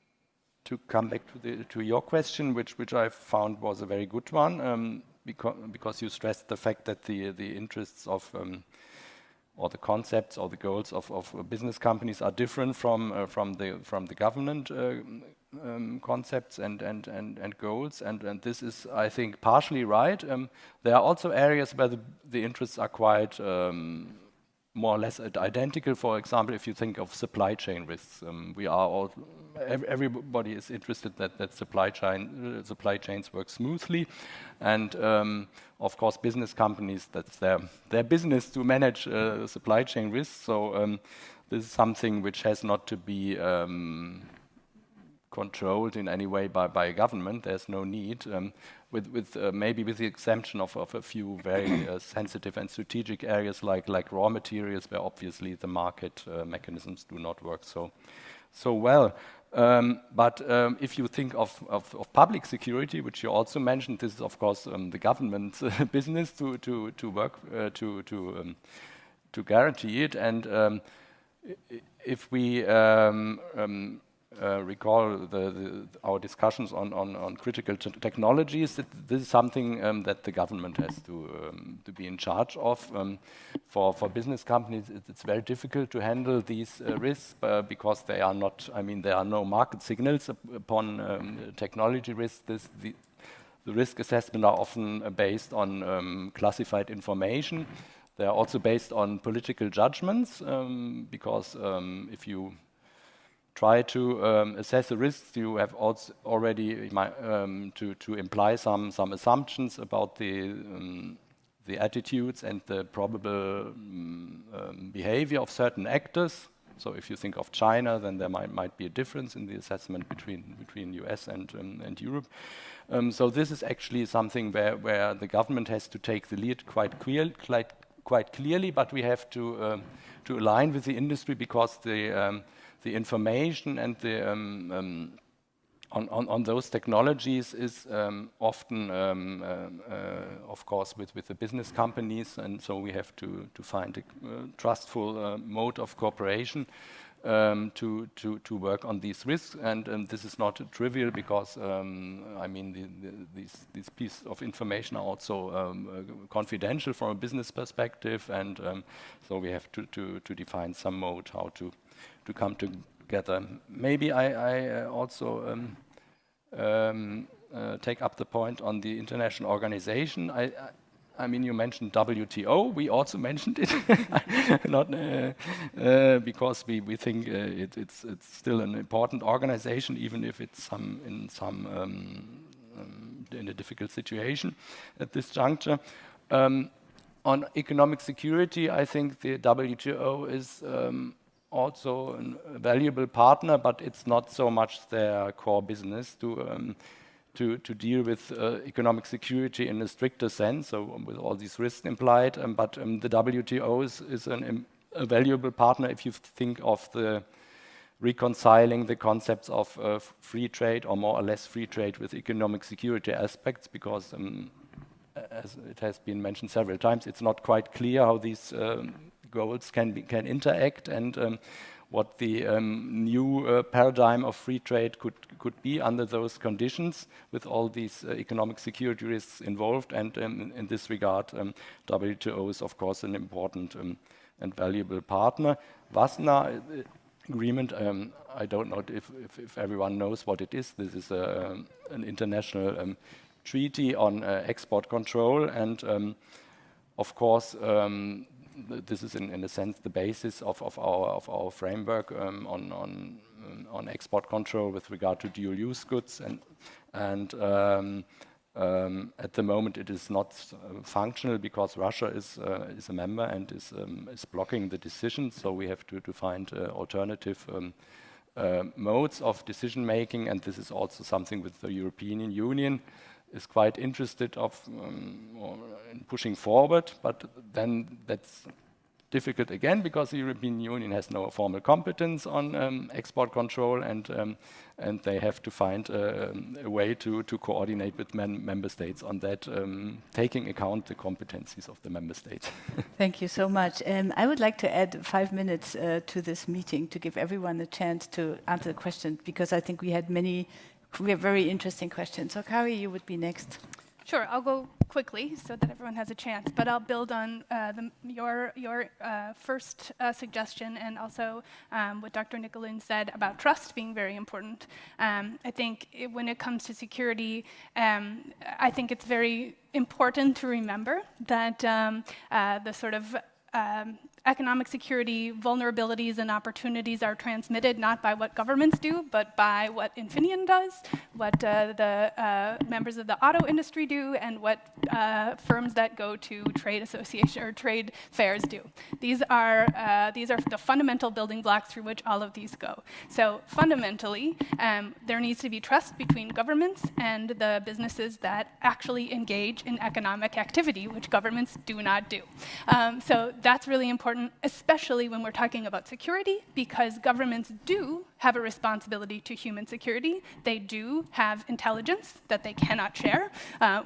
come back to your question, which I found was a very good one, because you stressed the fact that the interests of or the concepts or the goals of business companies are different from the government concepts and goals, and this is, I think, partially right. There are also areas where the interests are quite more or less identical. For example, if you think of supply chain risks, everybody is interested that supply chains work smoothly, and of course, business companies, that's their business to manage supply chain risks. So this is something which has not to be controlled in any way by a government. There's no need, maybe with the exemption of a few very sensitive and strategic areas like raw materials, where obviously the market mechanisms do not work so well. But if you think of public security, which you also mentioned, this is of course the government's business to work to guarantee it. And if we recall our discussions on critical technologies, this is something that the government has to be in charge of. For business companies, it's very difficult to handle these risks because they are not. I mean, there are no market signals upon technology risks. The risk assessment are often based on classified information. They are also based on political judgments because if you try to assess the risks, you have also already to imply some assumptions about the attitudes and the probable behavior of certain actors. So if you think of China, then there might be a difference in the assessment between US and Europe. So this is actually something where the government has to take the lead quite clearly, but we have to align with the industry because the information and the on those technologies is often, of course, with the business companies, and so we have to find a trustful mode of cooperation to work on these risks. And this is not trivial because I mean these pieces of information are also confidential from a business perspective, and so we have to define some mode how to come together. Maybe I also take up the point on the international organization. I mean, you mentioned WTO. We also mentioned it, not because we think it's still an important organization, even if it's in a difficult situation at this juncture. On economic security, I think the WTO is also a valuable partner, but it's not so much their core business to deal with economic security in a stricter sense, so with all these risks implied. But the WTO is a valuable partner if you think of the reconciling the concepts of free trade or more or less free trade with economic security aspects, because as it has been mentioned several times, it's not quite clear how these goals can interact, and what the new paradigm of free trade could be under those conditions with all these economic security risks involved. And in this regard, WTO is of course an important and valuable partner. Wassenaar agreement, I don't know if everyone knows what it is. This is an international treaty on export control, and of course this is in a sense the basis of our framework on export control with regard to dual-use goods, and at the moment it is not functional because Russia is a member and is blocking the decision. So we have to find alternative modes of decision making, and this is also something with the European Union is quite interested in pushing forward, but then that's difficult again because the European Union has no formal competence on export control, and they have to find a way to coordinate with member states on that, taking account the competencies of the member states. Thank you so much. I would like to add 5 minutes to this meeting to give everyone a chance to answer the questions, because I think we have very interesting questions. So Kari, you would be next. Sure, I'll go quickly so that everyone has a chance, but I'll build on your first suggestion and also what Dr. Nicolin said about trust being very important. I think when it comes to security, I think it's very important to remember that the sort of economic security vulnerabilities and opportunities are transmitted not by what governments do, but by what Infineon does, what the members of the auto industry do, and what firms that go to trade association or trade fairs do. These are the fundamental building blocks through which all of these go. So fundamentally, there needs to be trust between governments and the businesses that actually engage in economic activity, which governments do not do. So that's really important, especially when we're talking about security, because governments do have a responsibility to human security. They do have intelligence that they cannot share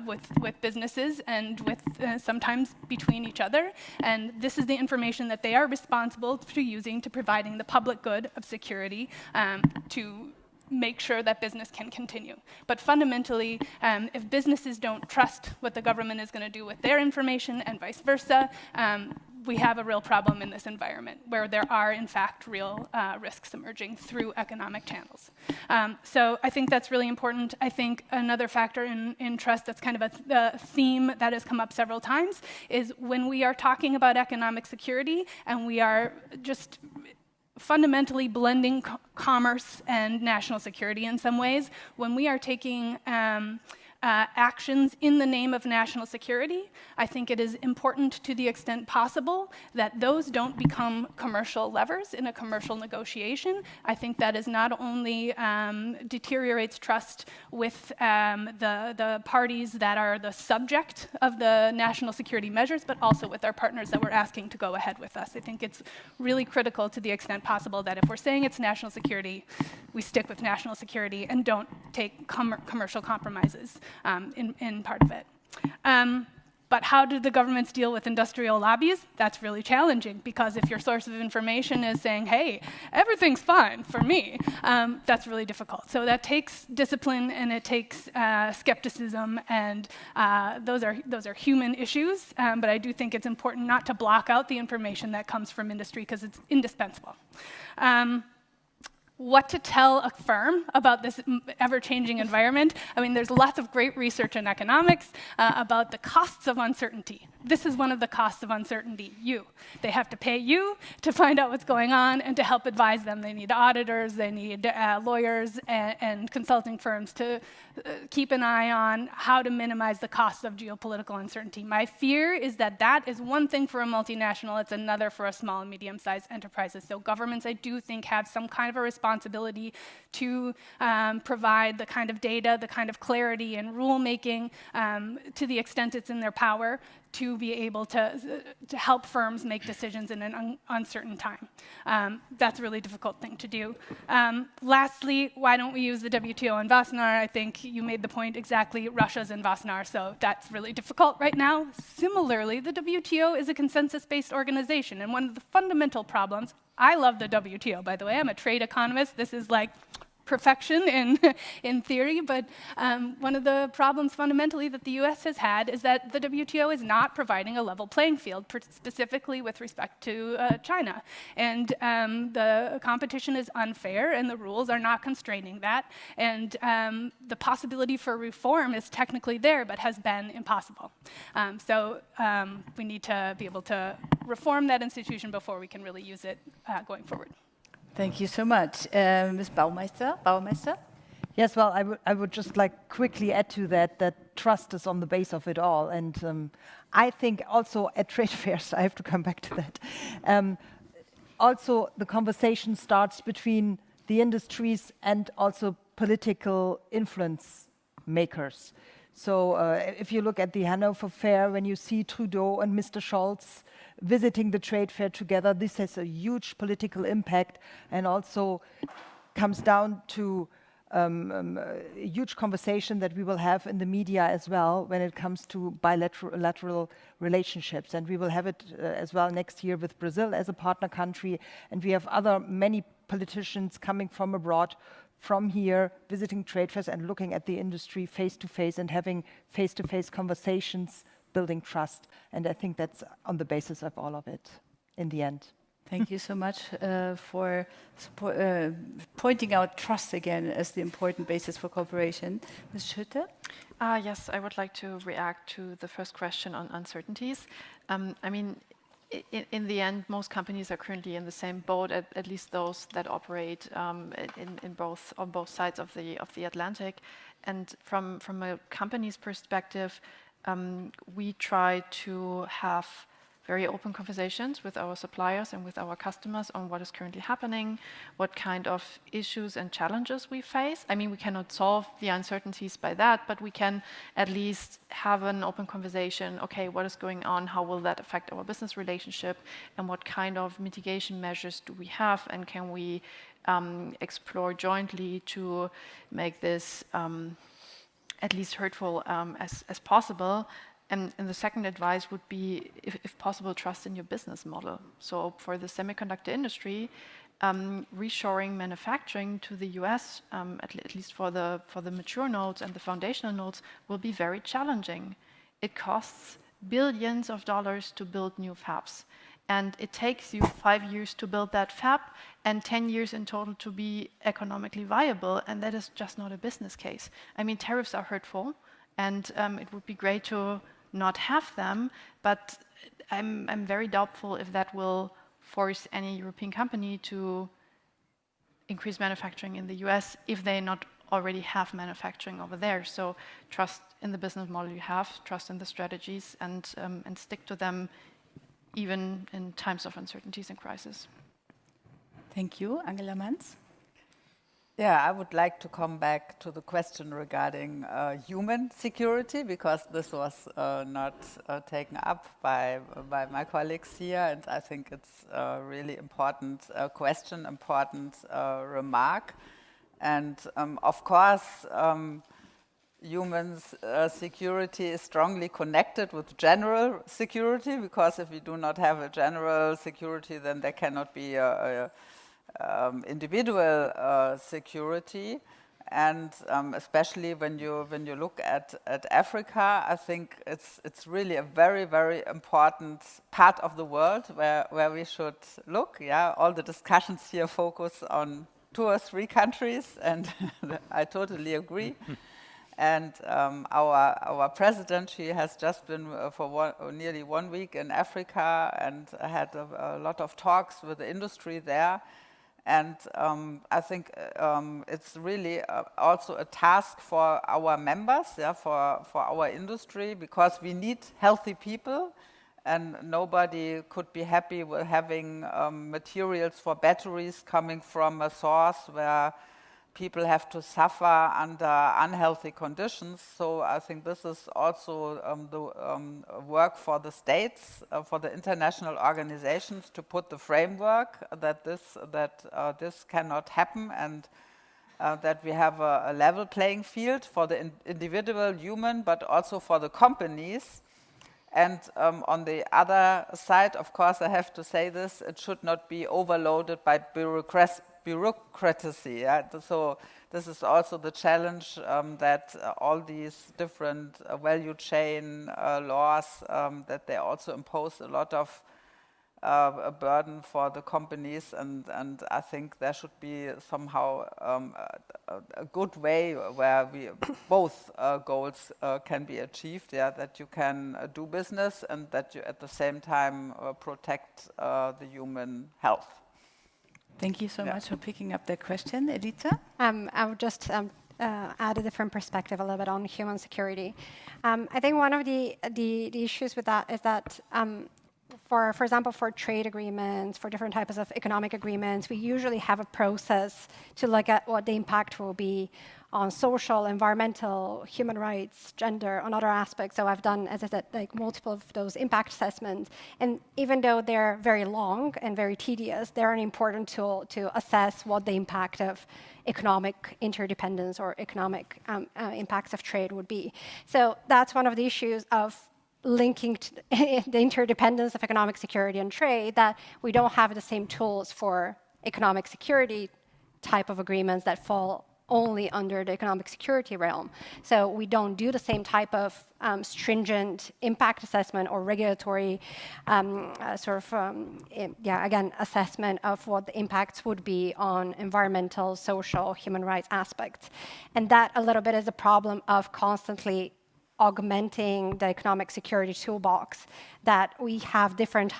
with businesses and with sometimes between each other. And this is the information that they are responsible for using to providing the public good of security to make sure that business can continue. But fundamentally, if businesses don't trust what the government is going to do with their information and vice versa, we have a real problem in this environment where there are, in fact, real risks emerging through economic channels. So I think that's really important. I think another factor in trust that's kind of a theme that has come up several times is when we are talking about economic security and we are just fundamentally blending commerce and national security in some ways, when we are taking actions in the name of national security, I think it is important to the extent possible that those don't become commercial levers in a commercial negotiation. I think that is not only deteriorates trust with the parties that are the subject of the national security measures, but also with our partners that we're asking to go ahead with us. I think it's really critical to the extent possible that if we're saying it's national security, we stick with national security and don't take commercial compromises in part of it. But how do the governments deal with industrial lobbies? That's really challenging, because if your source of information is saying, hey, everything's fine for me, that's really difficult. So that takes discipline and it takes skepticism, and those are human issues, but I do think it's important not to block out the information that comes from industry, because it's indispensable. What to tell a firm about this ever-changing environment? I mean, there's lots of great research in economics about the costs of uncertainty. This is one of the costs of uncertainty, you. They have to pay you to find out what's going on and to help advise them. They need auditors, they need lawyers and consulting firms to keep an eye on how to minimize the costs of geopolitical uncertainty. My fear is that that is one thing for a multinational, it's another for a small and medium-sized enterprises. So governments, I do think, have some kind of a responsibility to provide the kind of data, the kind of clarity and rulemaking to the extent it's in their power to be able to help firms make decisions in an uncertain time. That's a really difficult thing to do. Lastly, why don't we use the WTO in Wassenaar? I think you made the point exactly. Russia's in Wassenaar, so that's really difficult right now. Similarly, the WTO is a consensus-based organization, and one of the fundamental problems, I love the WTO, by the way. I'm a trade economist. This is like perfection in theory, but one of the problems fundamentally that the US has had is that the WTO is not providing a level playing field, specifically with respect to China. And the competition is unfair and the rules are not constraining that. And the possibility for reform is technically there, but has been impossible. So we need to be able to reform that institution before we can really use it going forward. Thank you so much. Ms. Baumeister? Yes, well, I would just like quickly add to that trust is on the base of it all. And I think also at trade fairs, I have to come back to that, also the conversation starts between the industries and also political influence makers. So if you look at the Hanover Fair, when you see Trudeau and Mr. Scholz visiting the trade fair together, this has a huge political impact and also comes down to a huge conversation that we will have in the media as well when it comes to bilateral relationships. And we will have it as well next year with Brazil as a partner country. And we have many politicians coming from abroad, from here, visiting trade fairs and looking at the industry face to face and having face-to-face conversations, building trust. And I think that's on the basis of all of it in the end. Thank you so much for pointing out trust again as the important basis for cooperation. Ms. Schütte? Yes, I would like to react to the first question on uncertainties. I mean, in the end, most companies are currently in the same boat, at least those that operate on both sides of the Atlantic. And from a company's perspective, we try to have very open conversations with our suppliers and with our customers on what is currently happening, what kind of issues and challenges we face. I mean, we cannot solve the uncertainties by that, but we can at least have an open conversation. Okay, what is going on? How will that affect our business relationship? And what kind of mitigation measures do we have? And can we explore jointly to make this at least hurtful as possible? And the second advice would be, if possible, trust in your business model. So for the semiconductor industry, reshoring manufacturing to the US, at least for the mature nodes and the foundational nodes, will be very challenging. It costs billions of dollars to build new fabs. And it takes you 5 years to build that fab and 10 years in total to be economically viable. And that is just not a business case. I mean, tariffs are hurtful, and it would be great to not have them, but I'm very doubtful if that will force any European company to increase manufacturing in the US if they not already have manufacturing over there. So trust in the business model you have, trust in the strategies, and stick to them even in times of uncertainties and crisis. Thank you. Angela Manz? Yeah, I would like to come back to the question regarding human security, because this was not taken up by my colleagues here, and I think it's a really important question, important remark. And of course, human security is strongly connected with general security, because if we do not have a general security, then there cannot be individual security. And especially when you look at Africa, I think it's really a very, very important part of the world where we should look. Yeah, all the discussions here focus on 2 or 3 countries, and I totally agree. And our president, she has just been for nearly 1 week in Africa and had a lot of talks with the industry there. And I think it's really also a task for our members, yeah, for our industry, because we need healthy people, and nobody could be happy with having materials for batteries coming from a source where people have to suffer under unhealthy conditions. So I think this is also the work for the states, for the international organizations, to put the framework that this cannot happen, and that we have a level playing field for the individual human, but also for the companies. And on the other side, of course, I have to say this, it should not be overloaded by bureaucracy. Yeah? So this is also the challenge, that all these different value chain laws, that they also impose a lot of a burden for the companies, and I think there should be somehow a good way where both goals can be achieved, yeah, that you can do business and that you at the same time protect the human health. Thank you so much for picking up that question. Edita? I would just add a different perspective a little bit on human security. I think one of the issues with that is that for example, for trade agreements, for different types of economic agreements, we usually have a process to look at what the impact will be on social, environmental, human rights, gender, on other aspects. So I've done, as I said, like multiple of those impact assessments. And even though they're very long and very tedious, they're an important tool to assess what the impact of economic interdependence or economic impacts of trade would be. So that's one of the issues of linking to the interdependence of economic security and trade, that we don't have the same tools for economic security type of agreements that fall only under the economic security realm. So we don't do the same type of stringent impact assessment or regulatory again, assessment of what the impacts would be on environmental, social, human rights aspects. And that a little bit is a problem of constantly augmenting the economic security toolbox, that we have different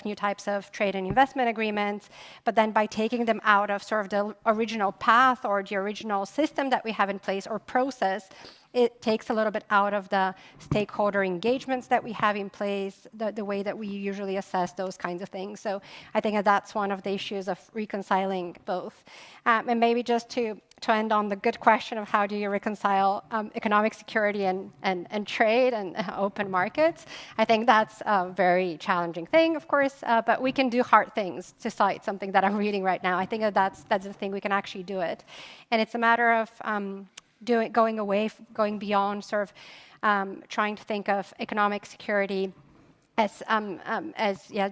new types of trade and investment agreements, but then by taking them out of sort of the original path or the original system that we have in place or process, it takes a little bit out of the stakeholder engagements that we have in place, the way that we usually assess those kinds of things. So I think that's one of the issues of reconciling both. And maybe just to end on the good question of how do you reconcile economic security and trade and open markets, I think that's a very challenging thing, of course, but we can do hard things, to cite something that I'm reading right now. I think that's the thing, we can actually do it. And it's a matter of going beyond sort of trying to think of economic security as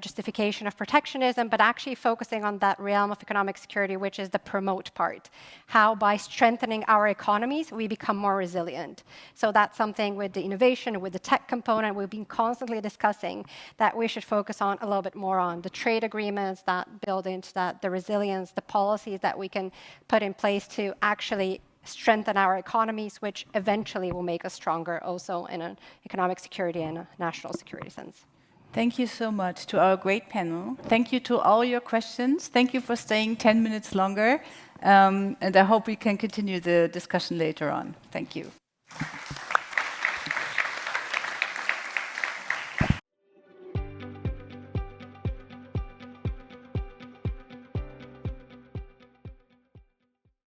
justification of protectionism, but actually focusing on that realm of economic security, which is the promote part. How by strengthening our economies, we become more resilient. So that's something with the innovation, with the tech component, we've been constantly discussing that we should focus on a little bit more on the trade agreements that build into that, the resilience, the policies that we can put in place to actually strengthen our economies, which eventually will make us stronger also in an economic security and a national security sense. Thank you so much to our great panel. Thank you to all your questions. Thank you for staying 10 minutes longer. And I hope we can continue the discussion later on. Thank you.